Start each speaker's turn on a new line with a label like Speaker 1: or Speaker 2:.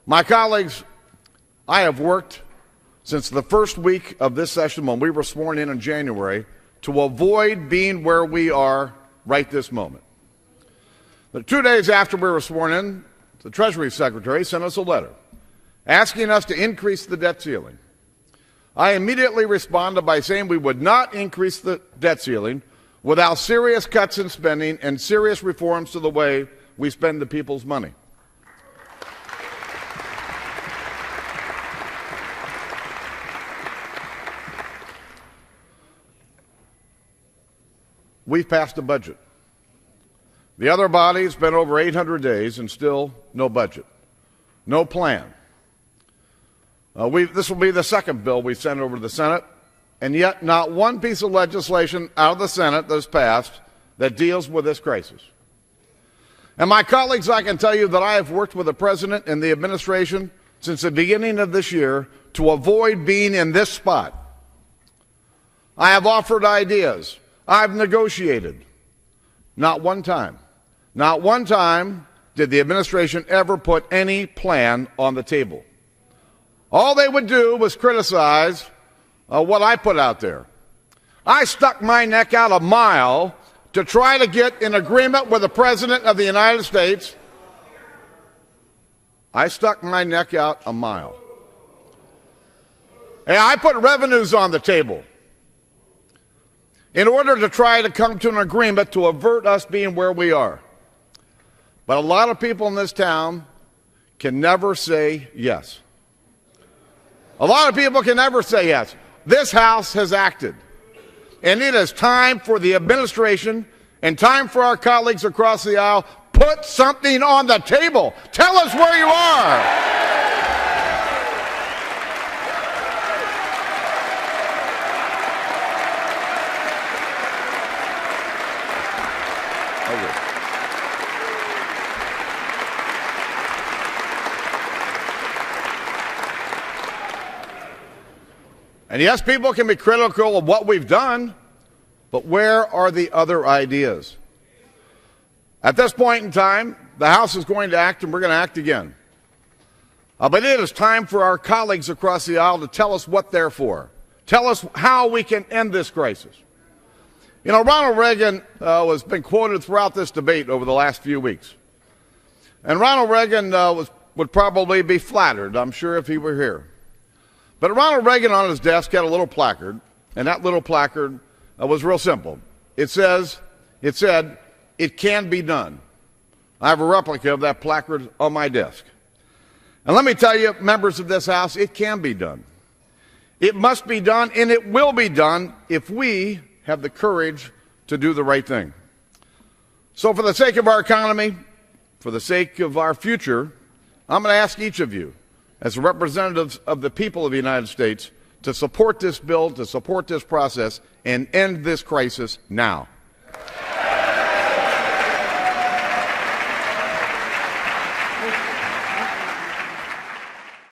Speaker 1: My colleagues, I have worked since the first week of this session when we were sworn in January to avoid being where we are right this moment. But 2 days after we were sworn in, the Treasury Secretary sent us a letter asking us to increase the debt ceiling. I immediately responded by saying we would not increase the debt ceiling without serious cuts in spending and serious reforms to the way we spend the people's money. We've passed a budget. The other body's been over 800 days and still no budget, no plan. This will be the second bill we've sent over to the Senate, and yet not one piece of legislation out of the Senate that's passed that deals with this crisis. And my colleagues, I can tell you that I have worked with the President and the administration since the beginning of this year to avoid being in this spot. I have offered ideas. I've negotiated. Not one time did the administration ever put any plan on the table. All they would do was criticize what I put out there. I stuck my neck out a mile to try to get an agreement with the President of the United States. I stuck my neck out a mile. And I put revenues on the table in order to try to come to an agreement to avert us being where we are. But a lot of people in this town can never say yes. A lot of people can never say yes. This House has acted. And it is time for the administration and time for our colleagues across the aisle, put something on the table. Tell us where you are. And yes, people can be critical of what we've done, but where are the other ideas? At this point in time, the House is going to act, and we're going to act again. But it is time for our colleagues across the aisle to tell us what they're for. Tell us how we can end this crisis. You know, Ronald Reagan has been quoted throughout this debate over the last few weeks. And Ronald Reagan would probably be flattered, I'm sure, if he were here. But Ronald Reagan on his desk had a little placard, and that little placard was real simple. It said, "It can be done." I have a replica of that placard on my desk. And let me tell you, members of this House, it can be done. It must be done, and it will be done if we have the courage to do the right thing. So for the sake of our economy, for the sake of our future, I'm going to ask each of you, as representatives of the people of the United States, to support this bill, to support this process, and end this crisis now.